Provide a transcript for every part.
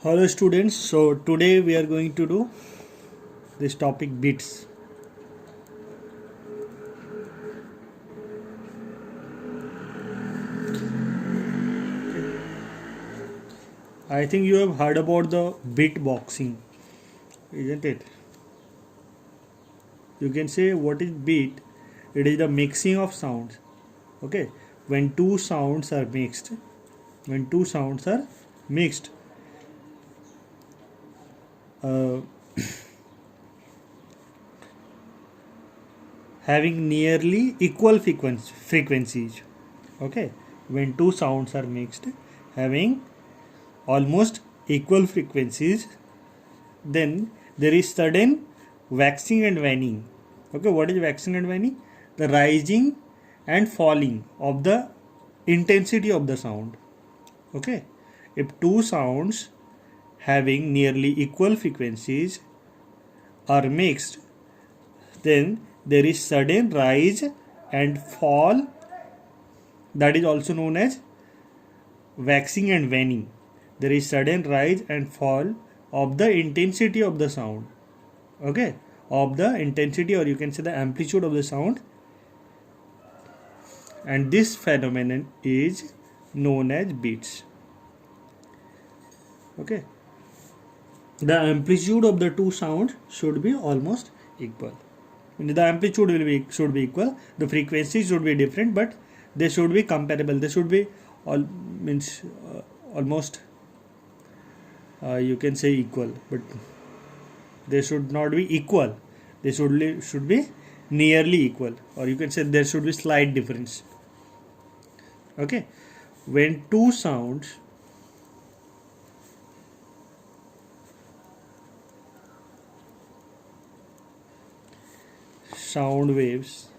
Hello students, so today we are going to do this topic bits. I think you have heard about the bit boxing, isn't it? You can say what is bit? It is the mixing of sounds. Okay, when two sounds are mixed, when two sounds are mixed, uh, having nearly equal frequencies. Okay, when two sounds are mixed, having almost equal frequencies, then there is sudden waxing and waning. Okay, what is waxing and waning? The rising and falling of the intensity of the sound. Okay, if two sounds having nearly equal frequencies are mixed, then there is sudden rise and fall, that is also known as waxing and waning. There is sudden rise and fall of the intensity of the sound. Okay, of the intensity, or you can say the amplitude of the sound, and this phenomenon is known as beats. Okay, the amplitude of the two sounds should be almost equal. The amplitude should be equal, the frequency should be different, but they should be comparable. They should be almost you can say equal, but they should not be equal. They should be nearly equal, or you can say there should be slight difference. Okay, when two sounds sound waves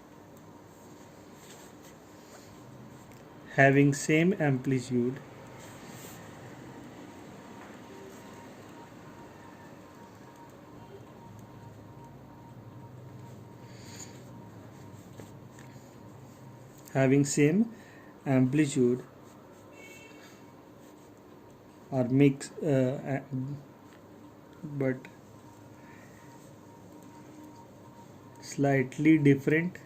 having same amplitude are mixed, but slightly different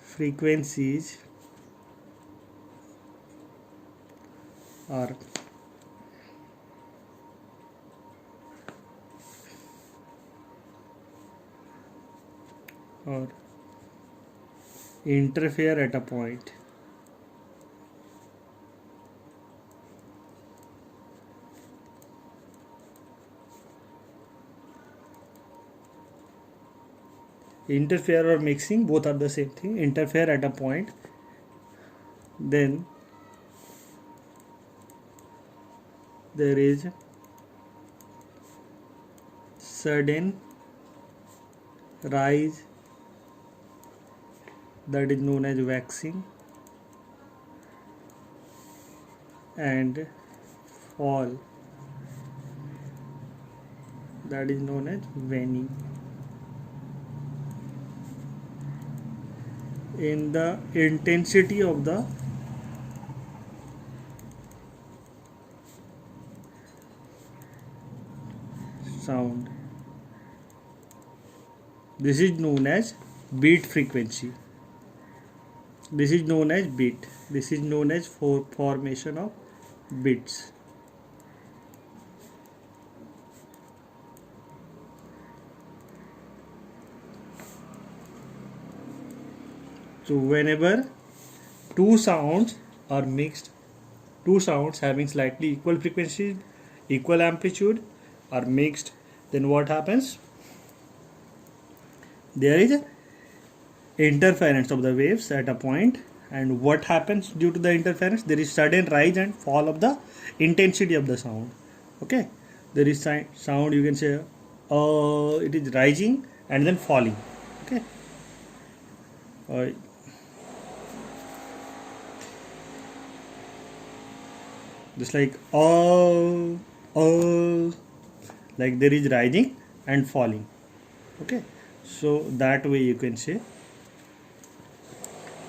frequencies are or interfere at a point. Interfere or mixing, both are the same thing. Interfere at a point, then there is sudden rise, that is known as waxing, and fall, that is known as waning, in the intensity of the sound. This is known as beat frequency. This is known as beat. This is known as formation of bits. So whenever two sounds are mixed, two sounds having slightly equal frequency, equal amplitude are mixed, then what happens? There is interference of the waves at a point, and what happens due to the interference? There is sudden rise and fall of the intensity of the sound. Okay, there is sound, you can say it is rising and then falling. Okay, just like like there is rising and falling. Okay, so that way you can say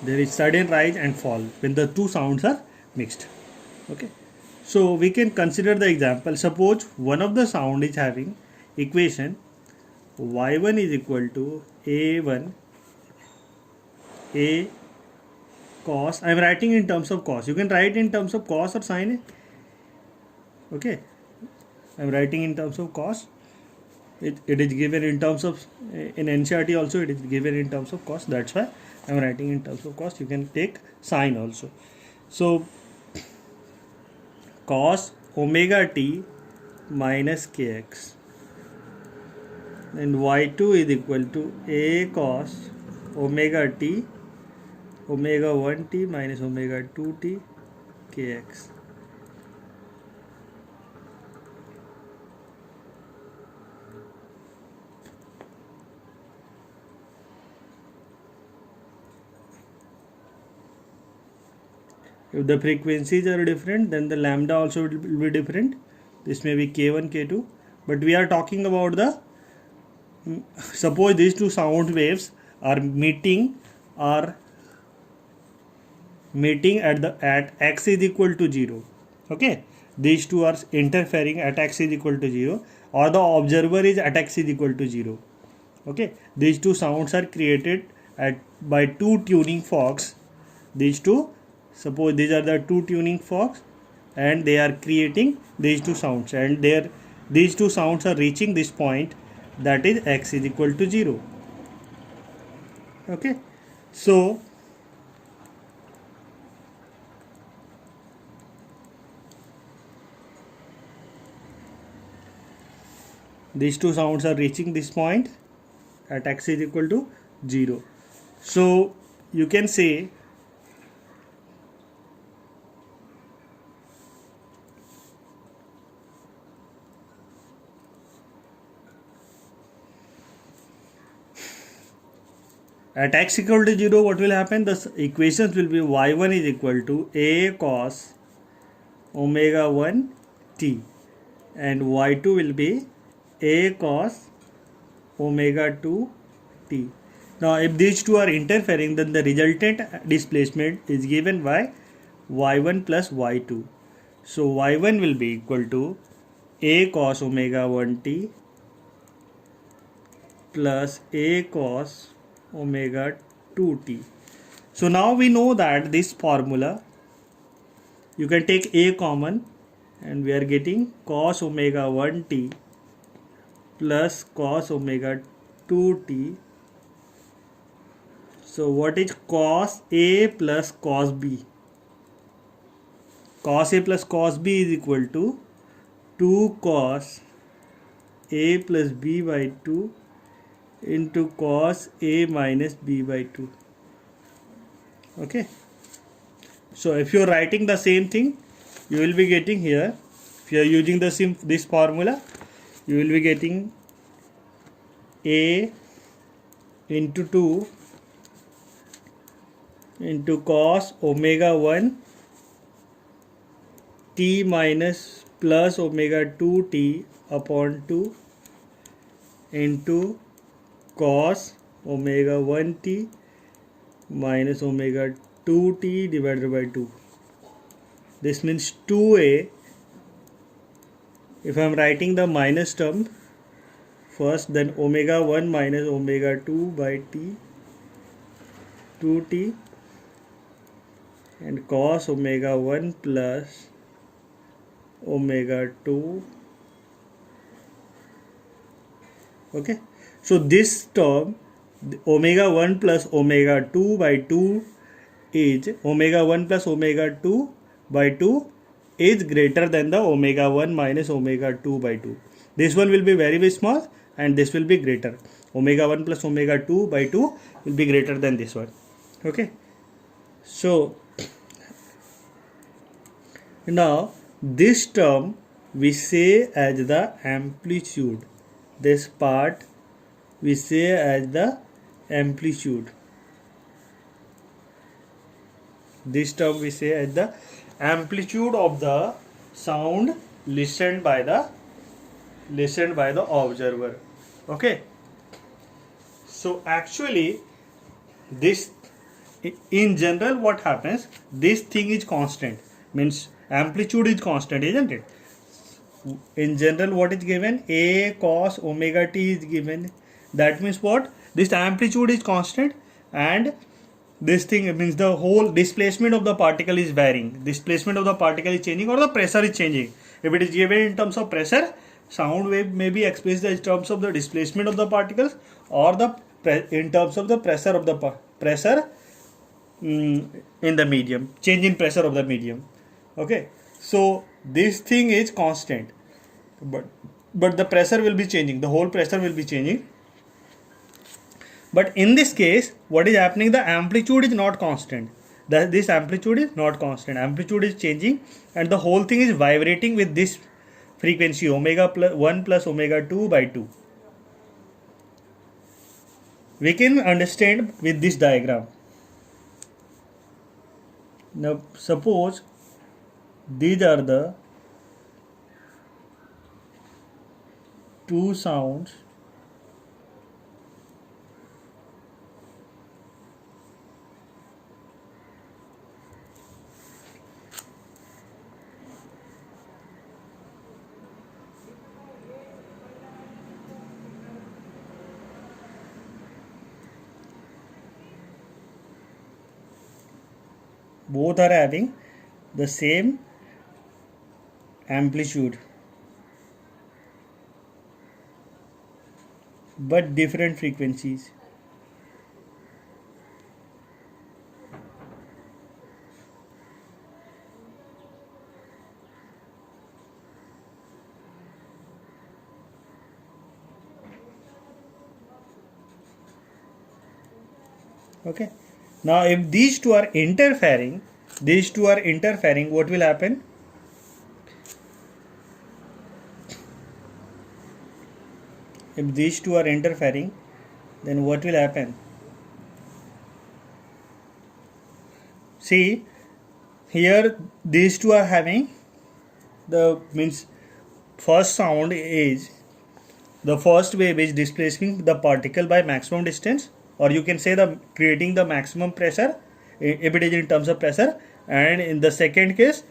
There is sudden rise and fall when the two sounds are mixed. Okay. So we can consider the example. Suppose one of the sound is having equation y1 is equal to a1 a cos. I am writing in terms of cos. You can write in terms of cos or sine. Okay. I am writing in terms of cos. It is given in terms of, in NCERT also it is given in terms of cos. That's why I am writing in terms of cos. You can take sine also. So cos omega t minus kx, and y2 is equal to a cos omega t omega 1t minus omega 2t kx. If the frequencies are different, then the lambda also will be different. This may be k1, k2, but we are talking about the, suppose these two sound waves are meeting at x is equal to 0. Okay, these two are interfering at x is equal to 0, or the observer is at x is equal to 0. Okay, these two sounds are created by two tuning forks. These two, suppose these are the two tuning forks, and they are creating these two sounds, and these two sounds are reaching this point, that is x is equal to 0. Okay, so these two sounds are reaching this point at x is equal to 0. So you can say at x equal to 0, what will happen? The equations will be y1 is equal to a cos omega 1 t, and y2 will be a cos omega 2 t. Now if these two are interfering, then the resultant displacement is given by y1 plus y2. So y1 will be equal to a cos omega 1 t plus a cos omega 2t. So now we know that this formula, you can take a common, and we are getting cos omega 1t plus cos omega 2t. So what is cos a plus cos b? Cos a plus cos b is equal to 2 cos a plus b by 2 into cos a minus b by 2. Okay, so if you are writing the same thing, you will be getting here, if you are using this formula, you will be getting a into 2 into cos omega 1 t minus plus omega 2t upon 2 into cos omega 1t minus omega 2t divided by 2. This means 2a. If I am writing the minus term first, then omega 1 minus omega 2 by t 2t, and cos omega 1 plus omega 2. Okay, so this term, omega 1 plus omega 2 by 2 is omega 1 plus omega 2 by 2 is greater than the omega 1 minus omega 2 by 2. This one will be very, very small, and this will be greater. Omega 1 plus omega 2 by 2 will be greater than this one. Okay, so now this term we say as the amplitude. This part we say as the amplitude. This term we say as the amplitude of the sound listened by the observer. Okay, so actually this in general what happens, this thing is constant, means amplitude is constant, isn't it? In general what is given, a cos omega t is given. That means what, this amplitude is constant, and this thing means the whole displacement of the particle is varying, displacement of the particle is changing, or the pressure is changing. If it is given in terms of pressure, sound wave may be expressed in terms of the displacement of the particles, or the in terms of the pressure of the pressure in the medium, change in pressure of the medium. Okay, so this thing is constant, but the pressure will be changing, the whole pressure will be changing. But in this case, what is happening, the amplitude is not constant. This amplitude is not constant, amplitude is changing, and the whole thing is vibrating with this frequency omega plus 1 plus omega 2 by 2. We can understand with this diagram. Now suppose these are the two sounds both are having the same amplitude but different frequencies. Okay, now if these two are interfering, what will happen? If these two are interfering, then what will happen? See, here these two are having the means first sound is, the first wave is displacing the particle by maximum distance, or you can say the creating the maximum pressure if it is in terms of pressure, and in the second case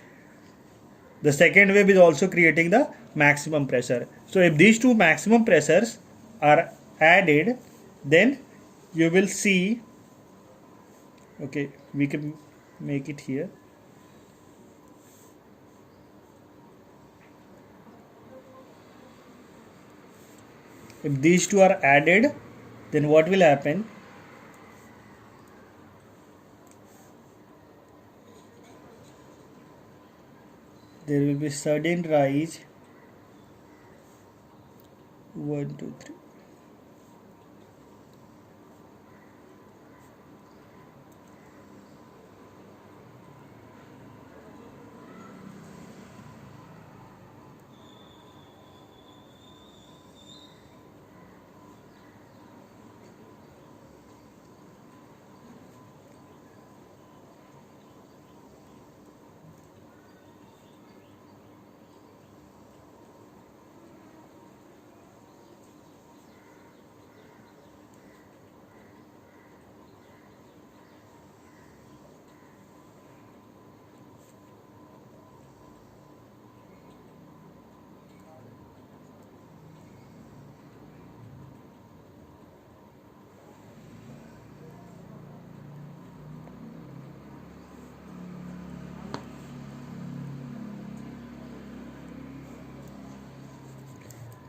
the second wave is also creating the maximum pressure. So if these two maximum pressures are added, then you will see, okay, we can make it here. If these two are added, then what will happen? There will be sudden rise. 1 2 3.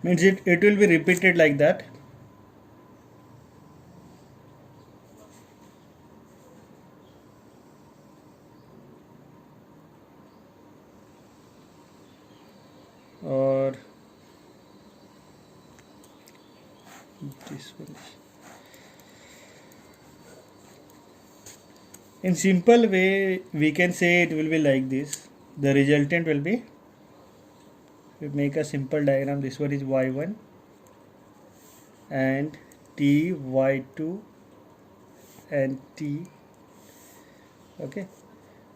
Means it will be repeated like that. Or this one. In simple way, we can say it will be like this. The resultant will be, we make a simple diagram. This one is y1 and t, y2 and t. Okay,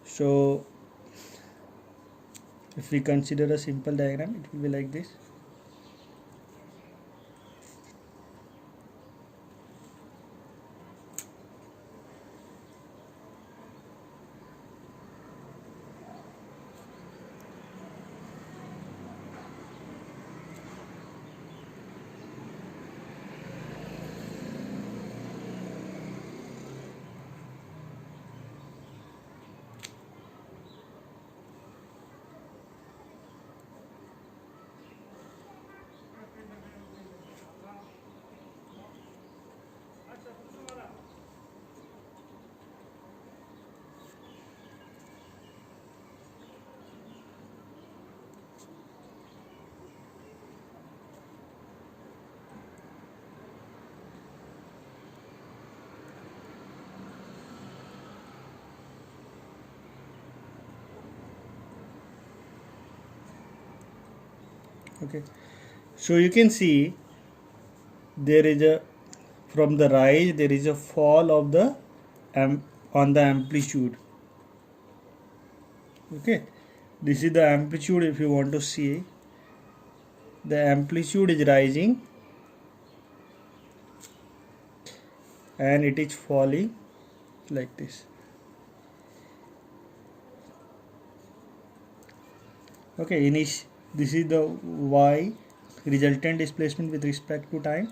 so if we consider a simple diagram, it will be like this. Okay, so you can see there is a, from the rise there is a fall of the on the amplitude. Okay, this is the amplitude. If you want to see, the amplitude is rising and it is falling like this. Okay, this is the y resultant displacement with respect to time.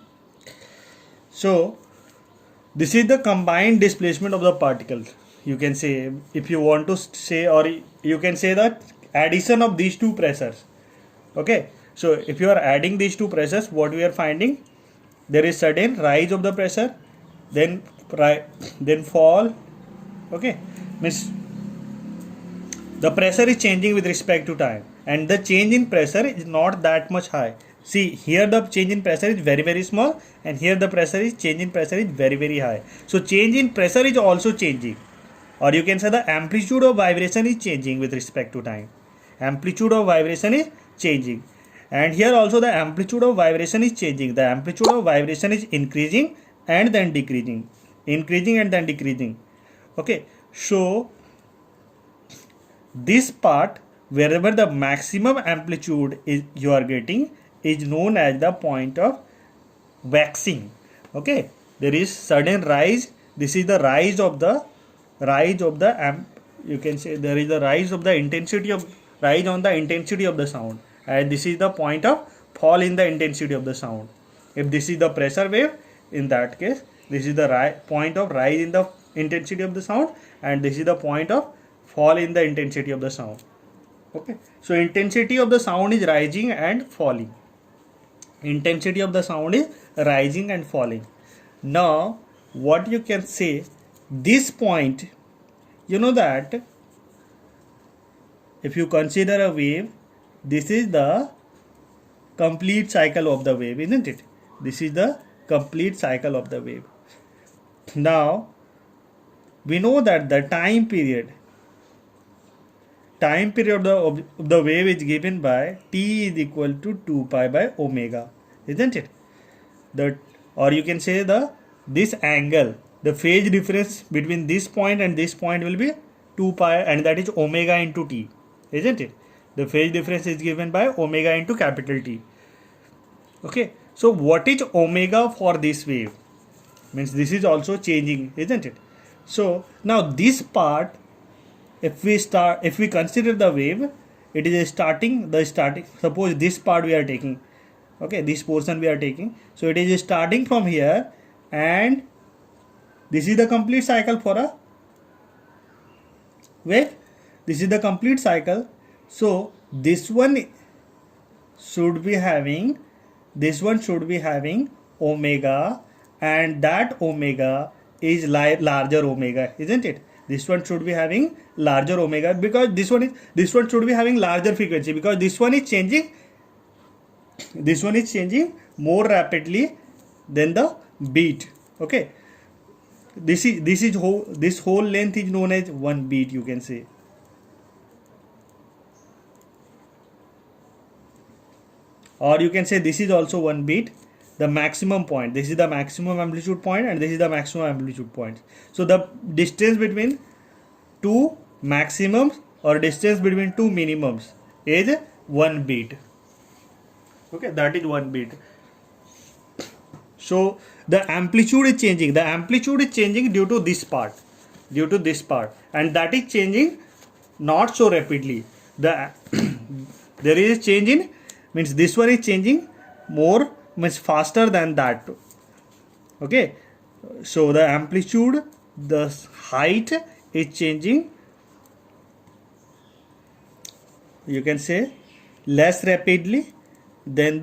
So this is the combined displacement of the particles. You can say, if you want to say, or you can say that addition of these two pressures. Okay, so if you are adding these two pressures, what we are finding, there is sudden rise of the pressure, then fall. Okay, means the pressure is changing with respect to time, and the change in pressure is not that much high. See, here the change in pressure is very very small, and here the change in pressure is very very high. So change in pressure is also changing, or you can say the amplitude of vibration is changing with respect to time. Amplitude of vibration is changing, and here also the amplitude of vibration is changing. The amplitude of vibration is increasing and then decreasing, increasing and then decreasing. Okay, so this part, wherever the maximum amplitude is you are getting, is known as the point of waxing. Okay, there is sudden rise. This is the rise of the you can say there is the rise of the intensity of rise on the intensity of the sound, and this is the point of fall in the intensity of the sound. If this is the pressure wave, in that case this is the point of rise in the intensity of the sound, and this is the point of fall in the intensity of the sound. Okay, so intensity of the sound is rising and falling. Intensity of the sound is rising and falling. Now what you can say, this point, you know that if you consider a wave, this is the complete cycle of the wave, isn't it? This is the complete cycle of the wave. Now we know that the time period of the wave is given by t is equal to 2 pi by omega, isn't it? Or you can say this angle, the phase difference between this point and this point will be 2 pi, and that is omega into t, isn't it? The phase difference is given by omega into capital T. Okay, so what is omega for this wave? Means this is also changing, isn't it? So now this part, if we consider the wave, it is starting, suppose this part we are taking, okay, this portion we are taking, so it is starting from here, and this is the complete cycle for a wave. This is the complete cycle. So this one should be having omega, and that omega is larger omega, isn't it? This one should be having larger omega, because this one should be having larger frequency, because this one is changing more rapidly than the beat. Okay, this whole length is known as one beat, you can say. Or you can say this is also one beat, the maximum point. This is the maximum amplitude point, and this is the maximum amplitude point. So the distance between two maximums or distance between two minimums is one beat. Okay, that is one beat. So the amplitude is changing. The amplitude is changing due to this part, and that is changing not so rapidly. There is a change in, means this one is changing more, means faster than that. Okay, so the amplitude, the height is changing, you can say, less rapidly than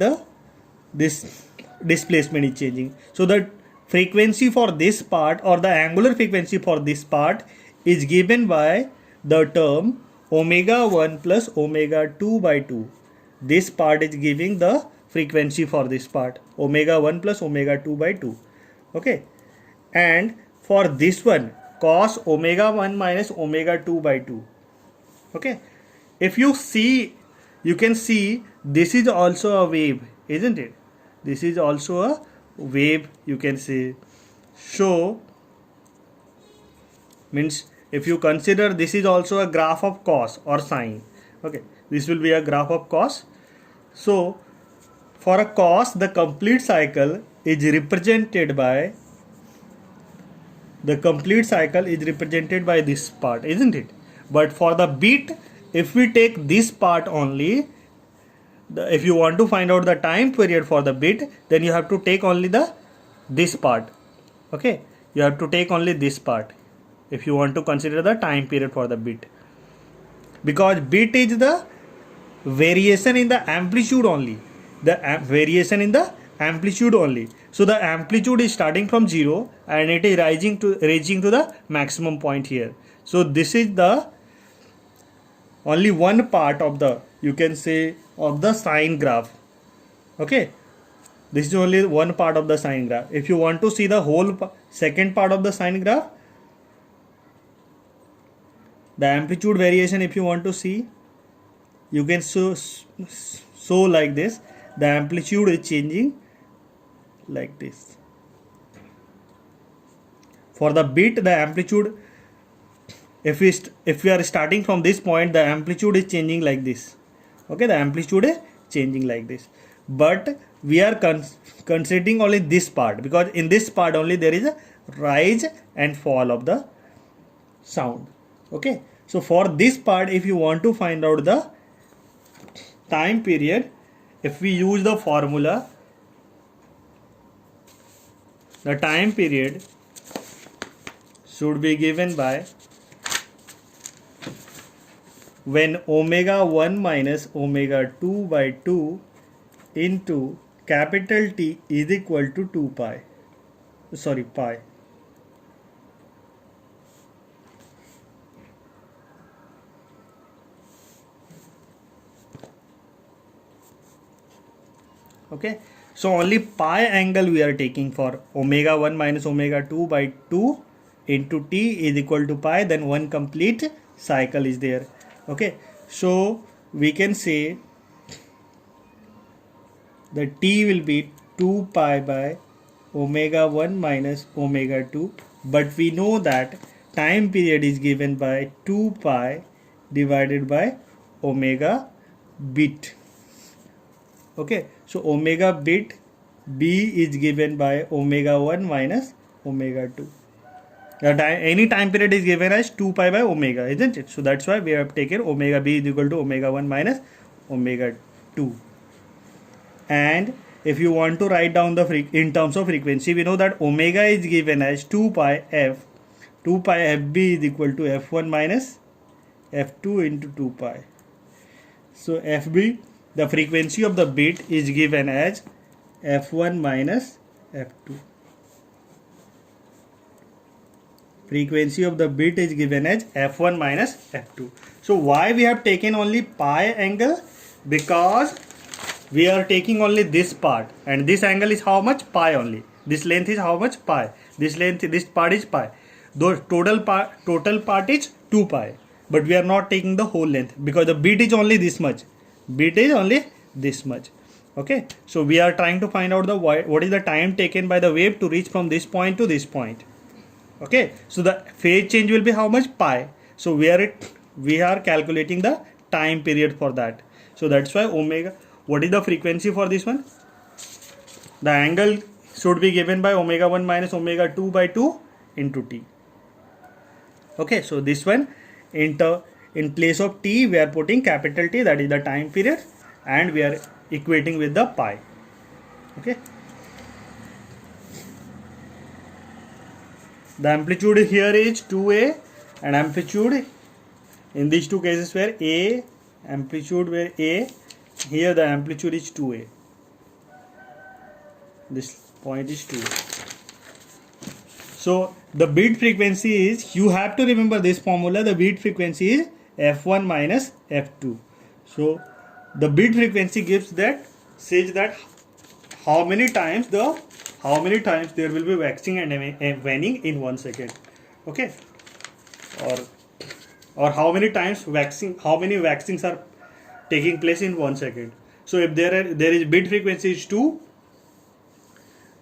this displacement is changing. So the frequency for this part, or the angular frequency for this part, is given by the term omega 1 plus omega 2 by 2. This part is giving the frequency for this part, omega 1 plus omega 2 by 2. Okay, and for this one, cos omega 1 minus omega 2 by 2. Okay, if you see you can see this is also a wave, isn't it? This is also a wave, you can say. So means if you consider this is also a graph of cos or sine, okay, this will be a graph of cos. So for a cos, the complete cycle is represented by this part, isn't it? But for the bit, if we take this part only, if you want to find out the time period for the bit, then you have to take only this part. Okay, you have to take only this part if you want to consider the time period for the bit, because bit is the variation in the amplitude only, variation in the amplitude only. So the amplitude is starting from 0 and it is reaching to the maximum point here. So this is the only one part of the, you can say, of the sine graph. Okay, this is only one part of the sine graph. If you want to see the whole second part of the sine graph, the amplitude variation, if you want to see, you can show like this. The amplitude is changing like this. For the bit, the amplitude, if we are starting from this point, the amplitude is changing like this. Okay, the amplitude is changing like this. But we are considering only this part, because in this part only there is a rise and fall of the sound. Okay, so for this part, if you want to find out the time period, if we use the formula, the time period should be given by when omega 1 minus omega 2 by 2 into capital T is equal to 2 pi. Sorry, pi. Okay, so only pi angle we are taking for omega 1 minus omega 2 by 2 into T is equal to pi, then one complete cycle is there. Okay, so we can say the T will be 2 pi by omega 1 minus omega 2, but we know that time period is given by 2 pi divided by omega bit. Okay, so omega bit B is given by omega 1 minus omega 2. Any time period is given as 2 pi by omega, isn't it? So that's why we have taken omega B is equal to omega 1 minus omega 2. And if you want to write down the in terms of frequency, we know that omega is given as 2 pi f. 2 pi fb is equal to f1 minus f2 into 2 pi. So fb, the frequency of the bit, is given as f1 minus f2. Frequency of the bit is given as f1 minus f2. So why we have taken only pi angle? Because we are taking only this part, and this angle is how much? Pi only. This length is how much? Pi. This part is pi. The total part is 2 pi. But we are not taking the whole length because the bit is only this much. Bit is only this much. Okay, so we are trying to find out what is the time taken by the wave to reach from this point to this point. Okay, so the phase change will be how much? Pi. So we are calculating the time period for that. So that's why omega, what is the frequency for this one? The angle should be given by omega 1 minus omega 2 by 2 into T. Okay, so this one, in place of T we are putting capital T, that is the time period, and we are equating with the pi. Okay, the amplitude here is 2a, and amplitude in these two cases where a, amplitude where a, here the amplitude is 2a. This point is 2a. So the bit frequency is, you have to remember this formula, the bit frequency is f1 minus f2. So the bit frequency gives that, says that how many times there will be waxing and waning in 1 second. Okay, or how many times waxings are taking place in 1 second. So if there is bit frequency is 2,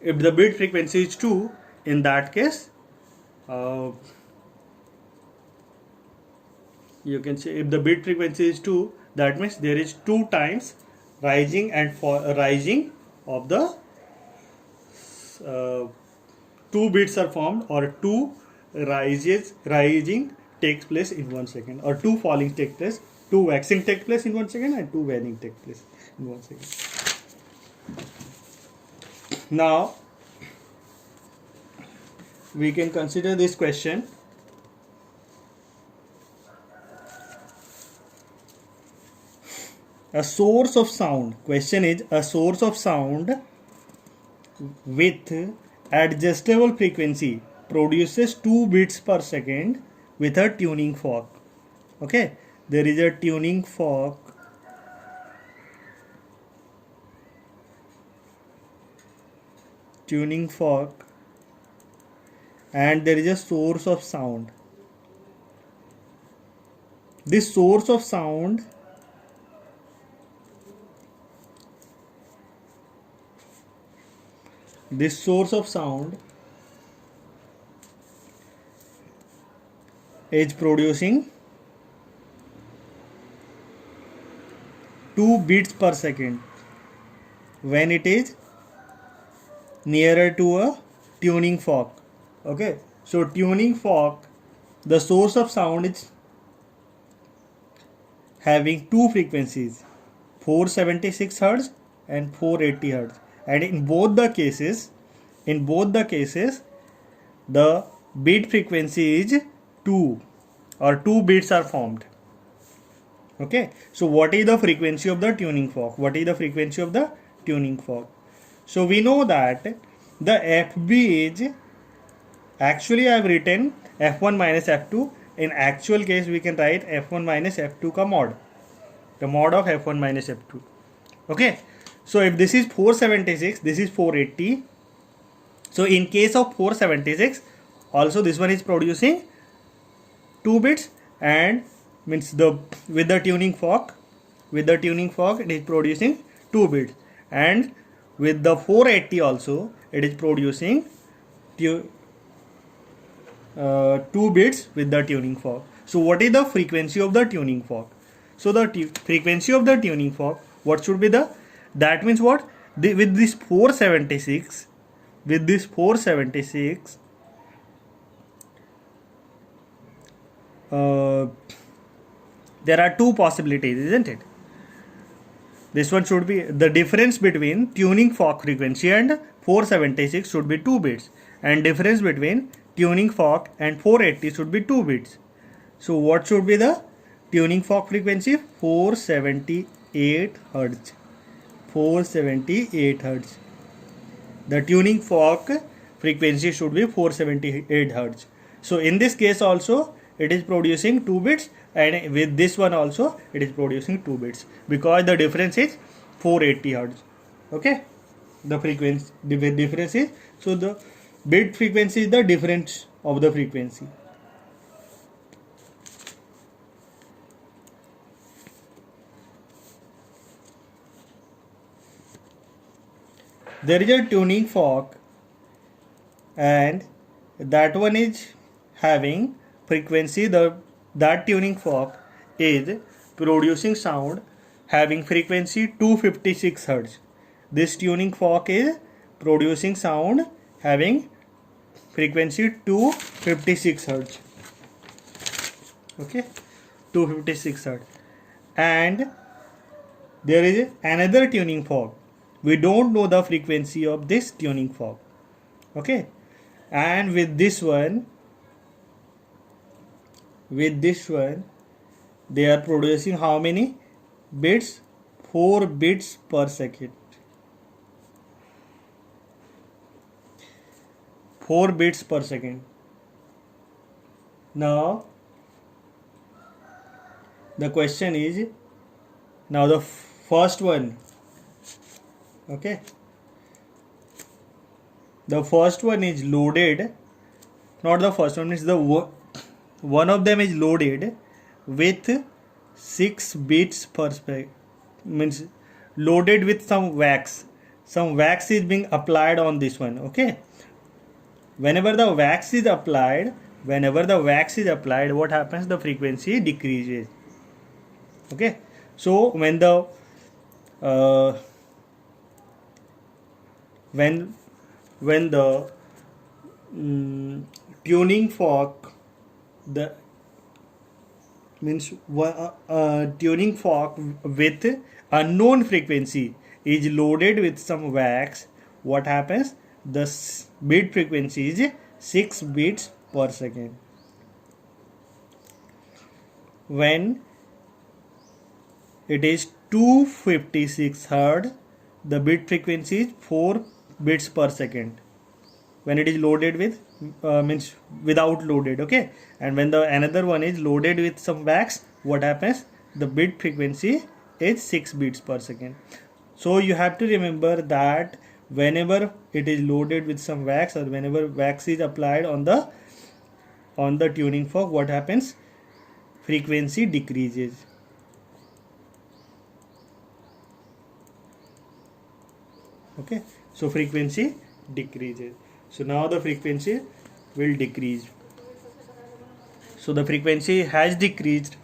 if the bit frequency is 2, in that case you can say if the bit frequency is 2, that means there is 2 times rising and rising of the 2 bits are formed, or 2 rising takes place in 1 second, or 2 falling take place, 2 waxing take place in 1 second, and 2 waning take place in 1 second. Now we can consider this question. A source of sound. Question is, a source of sound with adjustable frequency produces 2 bits per second with a tuning fork. Okay, there is a tuning fork. And there is a source of sound. This source of sound is producing 2 bits per second when it is nearer to a tuning fork. Okay, so tuning fork, the source of sound is having 2 frequencies, 476 Hz and 480 Hz, and in both the cases the bit frequency is 2, or 2 bits are formed. Okay, so what is the frequency of the tuning fork? So we know that the FB is, actually I have written F1 minus F2. In actual case we can write F1 minus F2 ka mod, the mod of F1 minus F2. Okay, so if this is 476, this is 480. So in case of 476, also this one is producing 2 bits, and means with the tuning fork it is producing 2 bits, and with the 480 also it is producing 2 bits with the tuning fork. So what is the frequency of the tuning fork? So the frequency of the tuning fork, what should be that means what? With this 476, there are 2 possibilities, isn't it? This one should be, the difference between tuning fork frequency and 476 should be 2 bits, and difference between tuning fork and 480 should be 2 bits. So what should be the tuning fork frequency? 478 Hz. The tuning fork frequency should be 478 Hz. So in this case also it is producing 2 bits, and with this one also it is producing 2 bits, because the difference is 480 Hz. Okay, the frequency difference is, so the bit frequency is the difference of the frequency. There is a tuning fork, and that one is having frequency, that tuning fork is producing sound having frequency 256 Hz. This tuning fork is producing sound having frequency 256 Hz. Okay, 256 Hz. And there is another tuning fork. We don't know the frequency of this tuning fork. Okay, and with this one they are producing how many bits? 4 bits per second. 4 bits per second. Now the question is, now the first one, okay, the first one is loaded, not the first one, is the one of them is loaded with 6 bits per second, means loaded with some wax. Some wax is being applied on this one. Okay, whenever the wax is applied, what happens? The frequency decreases. Okay, so when the uh, when the tuning fork, the means tuning fork with unknown frequency is loaded with some wax, what happens? The bit frequency is 6 bits per second. When it is 256 hertz, the bit frequency is 4 bits per second. When it is loaded with means without loaded. Okay, and when the another one is loaded with some wax, what happens? The bit frequency is 6 bits per second. So you have to remember that whenever it is loaded with some wax, or whenever wax is applied on the tuning fork, what happens? Frequency decreases. Okay, so frequency decreases. So now the frequency will decrease. So the frequency has decreased.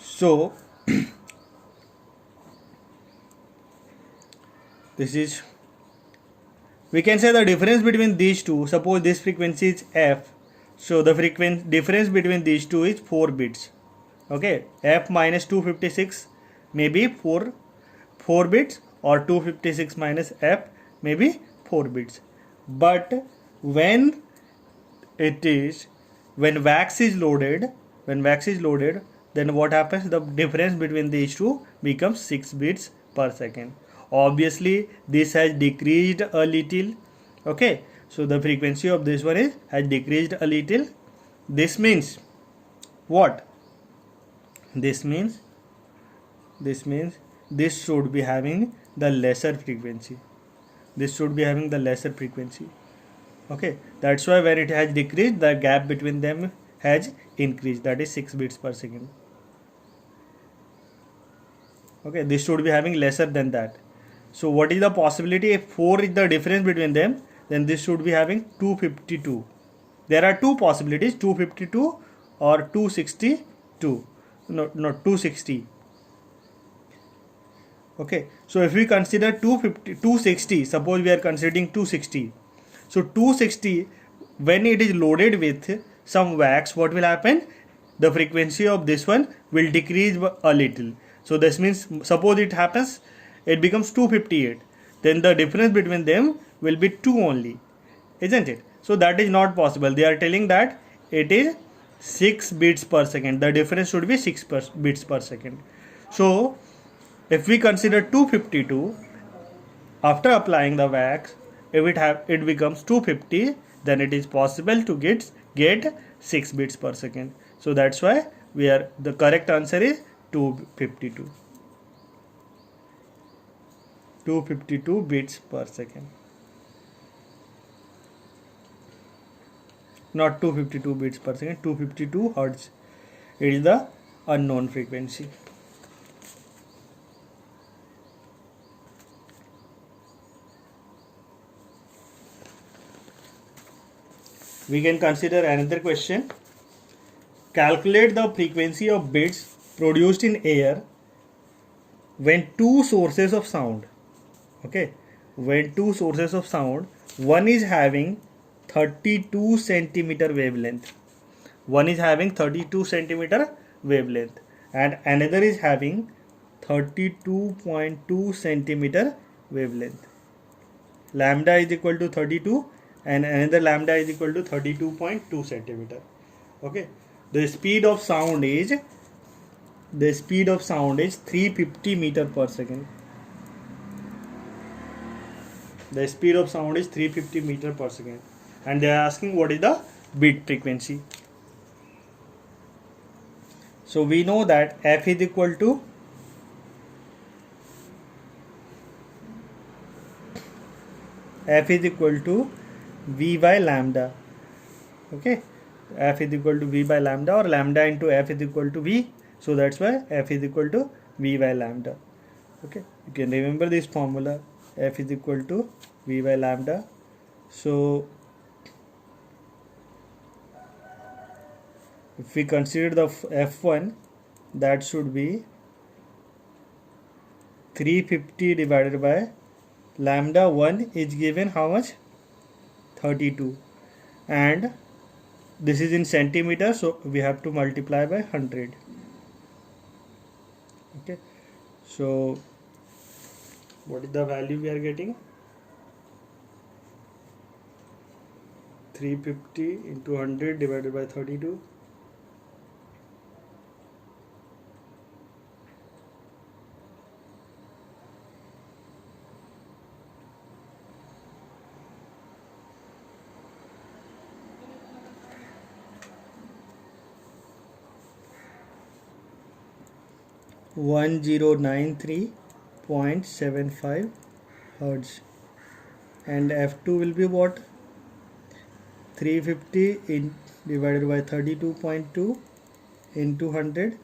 So this is, we can say the difference between these two. Suppose this frequency is f. So the frequency difference between these two is 4 bits. Okay, f minus 256 may be 4 bits, or 256 minus f may be 4 bits. But when wax is loaded, then what happens? The difference between these two becomes 6 bits per second. Obviously this has decreased a little. Okay, so the frequency of this one has decreased a little. This means what? This means this should be having the lesser frequency. Okay, that's why when it has decreased, the gap between them has increased, that is 6 bits per second. Okay, this should be having lesser than that. So what is the possibility? If 4 is the difference between them, then this should be having 252. There are two possibilities, 252 or 262. No, 260. Okay, so if we consider 260, suppose we are considering 260. So 260, when it is loaded with some wax, what will happen? The frequency of this one will decrease a little. So this means, suppose it becomes 258, then the difference between them will be 2 only, isn't it? So that is not possible. They are telling that it is 6 bits per second. The difference should be 6 bits per second. So if we consider 252, after applying the wax, if it becomes 250, then it is possible to get 6 bits per second. So that's why the correct answer is 252. 252 bits per second. Not 252 bits per second, 252 hertz. It is the unknown frequency. We can consider another question. Calculate the frequency of bits produced in air when two sources of sound, one is having 32 centimeter wavelength, and another is having 32.2 centimeter wavelength. Lambda is equal to 32 and another lambda is equal to 32.2 centimeter. Okay, the speed of sound is 350 meter per second. The speed of sound is 350 meter per second, and they are asking what is the bit frequency. So we know that f is equal to v by lambda. Okay, f is equal to v by lambda, or lambda into f is equal to v. So that's why f is equal to v by lambda. Okay, you can remember this formula, f is equal to v by lambda. So if we consider the f1, that should be 350 divided by lambda 1 is given how much? 32, and this is in centimeter, so we have to multiply by 100. Okay, so what is the value we are getting? 350 into 100 divided by 32. .75 hertz, and f2 will be what? 350 divided by 32.2 into 100.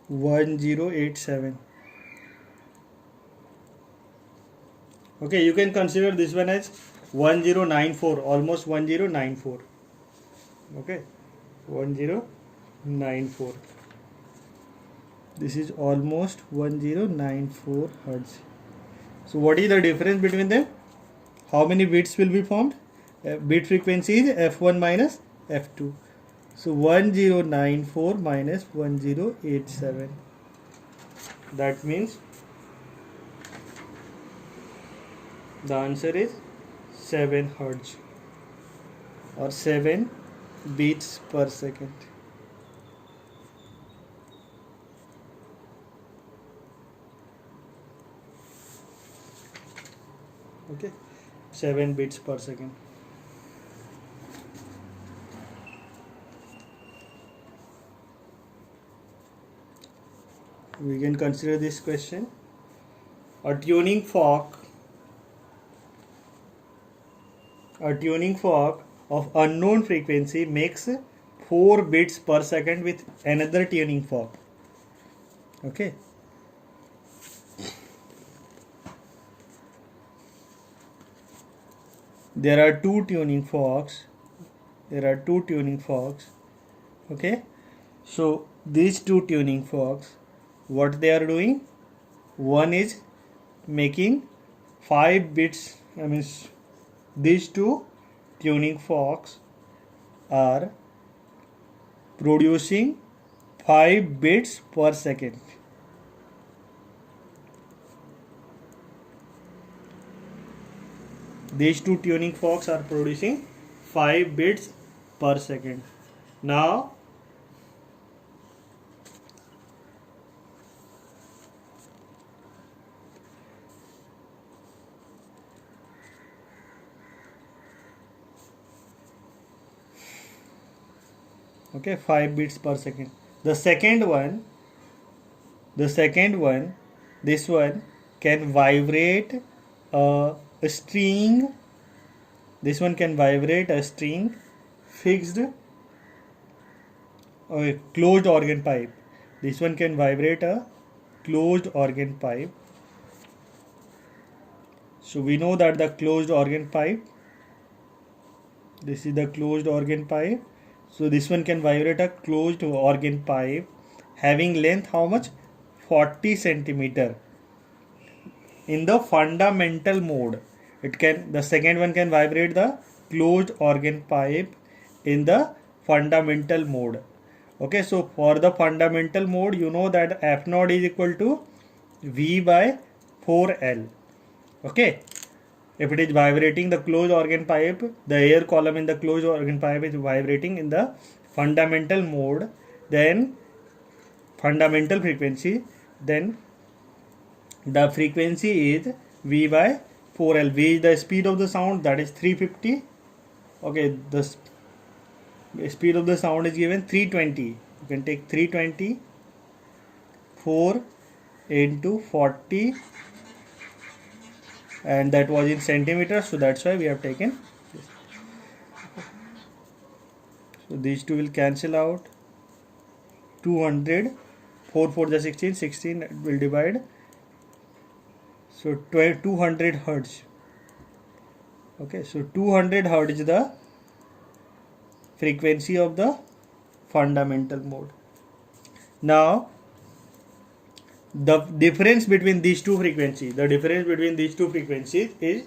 $1087. Okay, you can consider this one as 1094, almost 1094. Okay, 1094. This is almost 1094 hertz. So what is the difference between them? How many bits will be formed? Bit frequency is f1 minus f2. So 1094 minus 1087. That means the answer is 7 hertz, or 7 beats per second. Okay, 7 beats per second. We can consider this question. A tuning fork of unknown frequency makes 4 bits per second with another tuning fork. Okay, there are two tuning forks. Okay, so these two tuning forks, what they are doing? One is making 5 bits. I mean, these two tuning forks are producing 5 bits per second. These two tuning forks are producing 5 bits per second. Now okay, 5 bits per second. The second one, this one can vibrate a string. This one can vibrate a string fixed, a closed organ pipe. This one can vibrate a closed organ pipe. So we know that the closed organ pipe, this is the closed organ pipe. So this one can vibrate a closed organ pipe having length how much? 40 centimeter. In the fundamental mode, the second one can vibrate the closed organ pipe in the fundamental mode. Okay, so for the fundamental mode, you know that F naught is equal to V by 4L. Okay, if it is vibrating the closed organ pipe, the air column in the closed organ pipe is vibrating in the fundamental mode, then fundamental frequency, then the frequency is V by 4L. V is the speed of the sound, that is 350. Okay, the speed of the sound is given 320. You can take 320 4 into 40, and that was in centimeters, so that's why we have taken this. So these two will cancel out. 200, 4 4 the 16, 16 will divide. So 200 hertz. Okay, so 200 hertz is the frequency of the fundamental mode. Now the difference between these two frequencies, is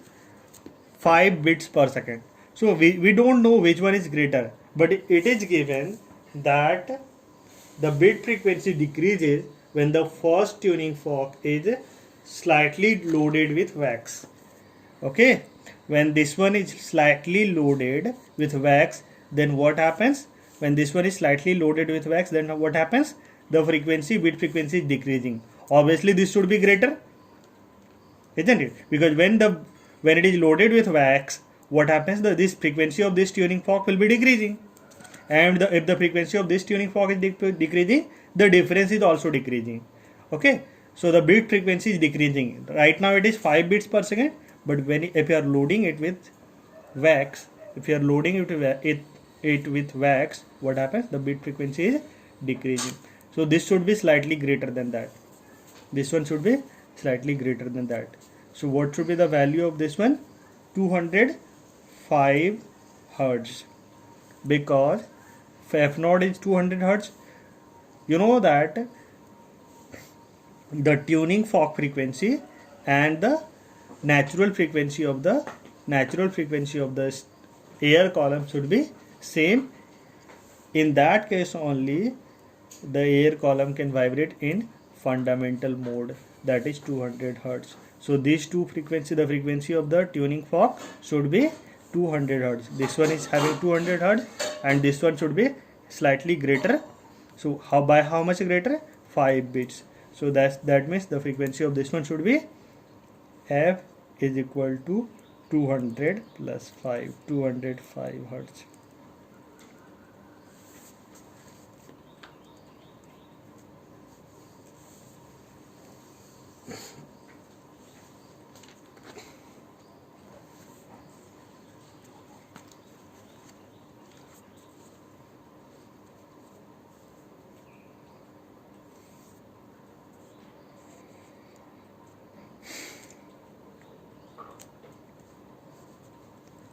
5 bits per second. So we don't know which one is greater, but it is given that the bit frequency decreases when the first tuning fork is slightly loaded with wax. Okay, when this one is slightly loaded with wax, then what happens? When this one is slightly loaded with wax, then what happens? The bit frequency is decreasing. Obviously this should be greater, isn't it? Because when it is loaded with wax, what happens? This frequency of this tuning fork will be decreasing, and if the frequency of this tuning fork is decreasing, the difference is also decreasing. Okay, so the bit frequency is decreasing. Right now it is 5 bits per second, but if you are loading it with wax, with wax, what happens? The bit frequency is decreasing. So this should be slightly greater than that. This one should be slightly greater than that. So what should be the value of this one? 205 hertz, because f naught is 200 hertz. You know that the tuning fork frequency and the natural frequency of the air column should be same. In that case only the air column can vibrate in fundamental mode, that is 200 hertz. So these two frequency, the frequency of the tuning fork should be 200 hertz. This one is having 200 hertz and this one should be slightly greater. So by how much greater? 5 bits. So that means the frequency of this one should be f is equal to 200 plus 5, 205 hertz.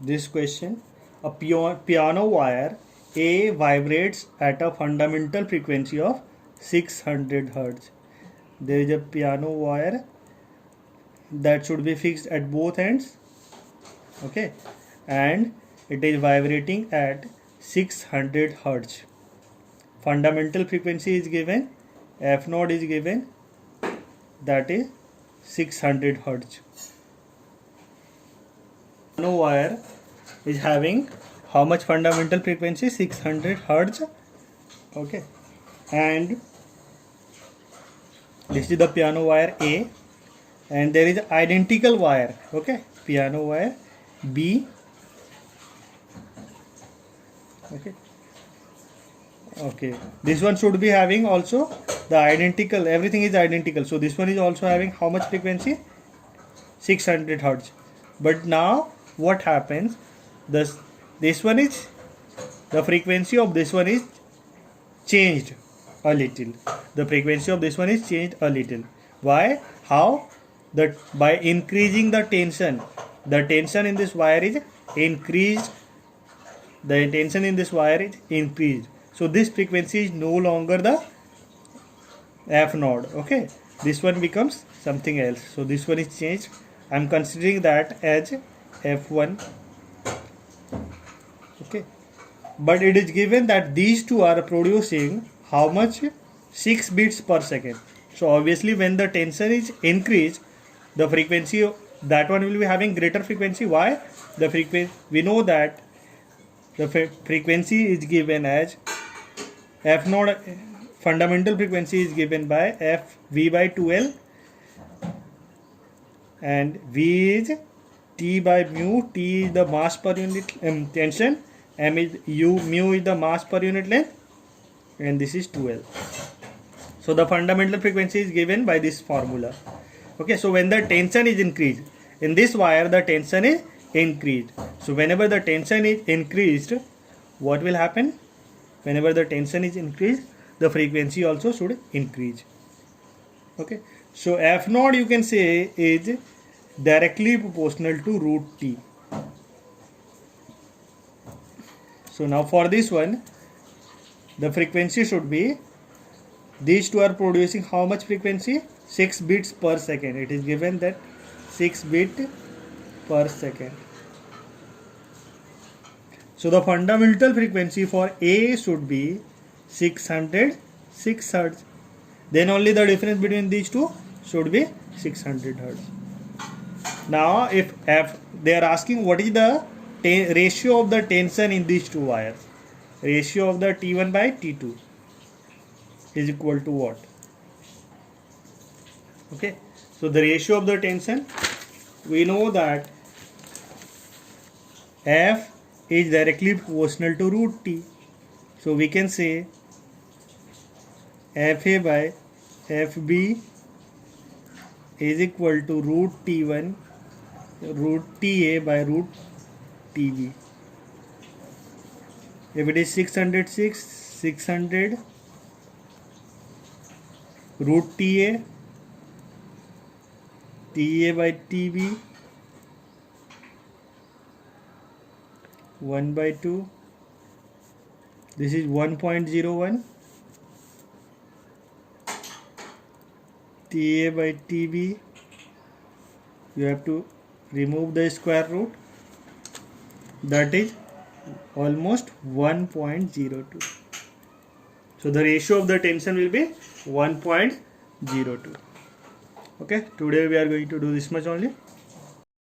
This question, a piano wire A vibrates at a fundamental frequency of 600 hertz. There is a piano wire that should be fixed at both ends, okay, and it is vibrating at 600 hertz. Fundamental frequency is given, f naught is given, that is 600 hertz. Piano wire is having how much fundamental frequency? 600 hertz. Okay, and this is the piano wire A, and there is identical wire, okay, piano wire B. Okay, this one should be having also the identical, everything is identical. So this one is also having how much frequency? 600 hertz. But now what happens? This one is, the frequency of this one is changed a little. The frequency of this one is changed a little. Why? How? That by increasing the tension in this wire is increased. The tension in this wire is increased. So this frequency is no longer the f naught. Okay, this one becomes something else. So this one is changed. I am considering that as f1. Okay, but it is given that these two are producing how much? 6 bits per second. So obviously when the tension is increased, the frequency of that one will be having greater frequency. Why? The frequency, we know that the frequency is given as f naught, fundamental frequency is given by f v by 2l, and V is T by mu. T is the mass per unit tension, M is mu is the mass per unit length, and this is 2L. So the fundamental frequency is given by this formula. Okay, so when the tension is increased, in this wire the tension is increased. So whenever the tension is increased, what will happen? Whenever the tension is increased, the frequency also should increase. Okay, so F naught you can say is directly proportional to root T. So now for this one, the frequency should be, these two are producing how much frequency? 6 bits per second. It is given that 6 bits per second. So the fundamental frequency for A should be 606 Hz. Then only the difference between these two should be 600 Hz. Now if they are asking what is the ratio of the tension in these two wires. Ratio of the T1 by T2 is equal to what? Okay, so the ratio of the tension, we know that F is directly proportional to root T. So we can say Fa by Fb is equal to root T1 root Ta by root Tb. If it is 600 root Ta by Tb 1 by 2, this is 1.01 Ta by Tb, you have to remove the square root, that is almost 1.02. So the ratio of the tension will be 1.02. Okay, today we are going to do this much only.